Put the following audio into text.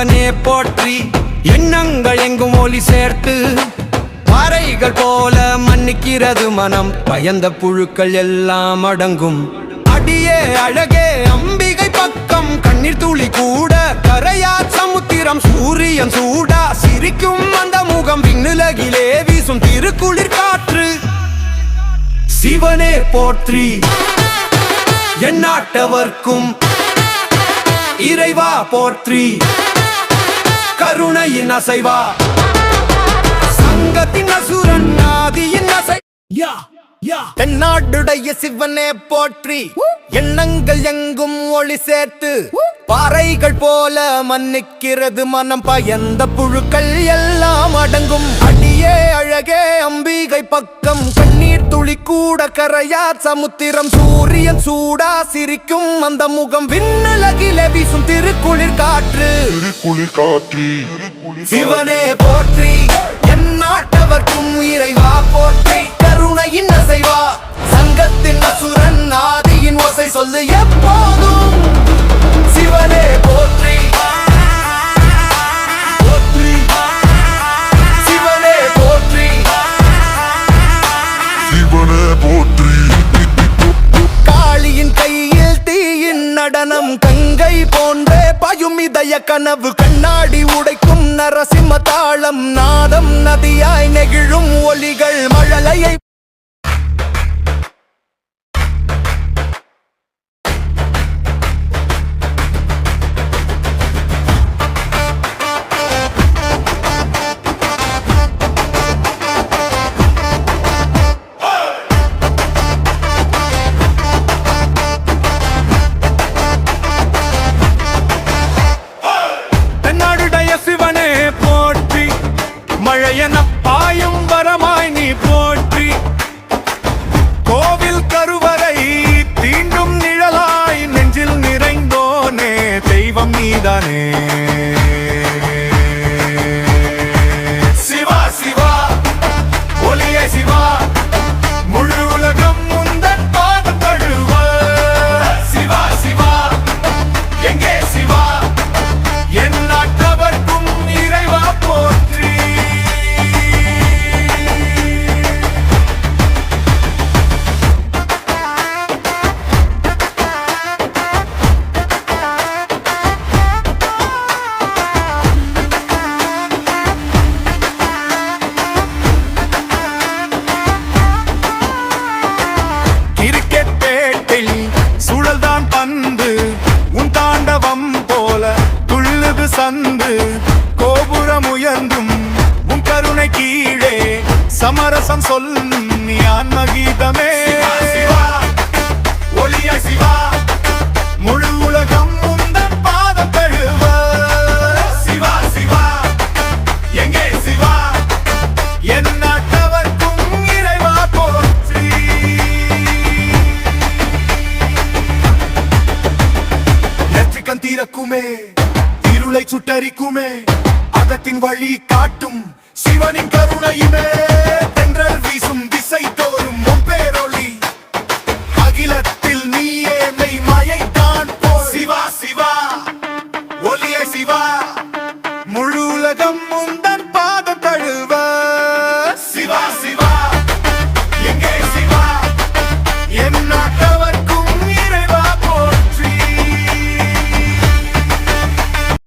சிவனே போற்றி எண்ணங்கள் எங்கும் ஒளி சேர்த்து பாறைகள் போல மன்னிக்கிறது மனம் பயந்த புழுக்கள் எல்லாம் அடங்கும் அடியே அழகே அம்பிகை பக்கம் கண்ணீர் துளி கூட கரையா சமுத்திரம் சூரியன் சூடா சிரிக்கும் அந்த முகம் விண்ணுலகிலே வீசும் திருக்குளிர் காற்று சிவனே போற்றி எந்நாட்டவர்க்கும் இறைவா போற்றி கருணையின் அசைவா சங்கத்தின் அசுரன் ஆதியின் அசை தென்னாடுடைய சிவனே போற்றி எண்ணங்கள் எங்கும் ஒளி சேர்த்து பாறைகள் போல மன்னிக்கிறது மனம் பயந்த புழுக்கள் எல்லாம் அடங்கும் அடியே அழகே அம்பிகை பக்கம் கண்ணீர் துளி கூட கரையா சமுத்திரம் சூரியன் சூடா சிரிக்கும் அந்த முகம் விண்ணுலகிலே வீசும் திருக்குளிர் காற்று சிவனே போற்றி எந்நாட்டவர்க்கும் இறைவா போற்றி கருணையின் அசைவா சங்கத்தின் அசுரன் ஆதியின் ஓசை சொல்லு எப்போதும் சிவனே போற்றி போற்றி சிவனே போற்றி சிவனே போற்றி காளியின் கையில் தீயின் நடனம் கங்கை போன்றே பாயும் இதய கனவு கண்ணாடி உடைக்கும் நரசிம்ம தாளம் நாதம் நதியாய் நெகிழும் ஒலிகள் மழலையை மழையென பாயும் வரமாய் நீ போற்றி கோவில் கருவறை தீண்டும் நிழலாய் நெஞ்சில் நிறைந்தோனே தெய்வம் நீதானே சிவா சிவா ஒளியே சிவா முழு உலகம் முந்தன் பாதம் தழுவ சிவா சிவா எங்கே சிவா என் நாட்டவர்க்கும் இறைவா போற்றி சுழல்தான் பந்து உன் தாண்டவம் போல துள்ளுது சந்து கோபுரம் உயர்ந்தும் உன் கருணை கீழே சமரசம் சொல்லும் நீ ஆன்மகீதமே ஒளிய சிவா முழு உலகம் உந்தன் பாதம் தழுவ சிவா சிவா எங்கே சிவா என் நாட்டவர்க்கும் இறைவா போற்றி தீரக்குமே இருளை சுட்டரிக்குமே அதத்தின் வழி காட்டும் சிவனின் கருணையுமே தென்றல் வீசும் திசை தோறும் பேரொளி அகிலத்தில் நீயே மெய் மாயைத்தான் போ சிவா சிவா ஒளியே சிவா முழு உலகம்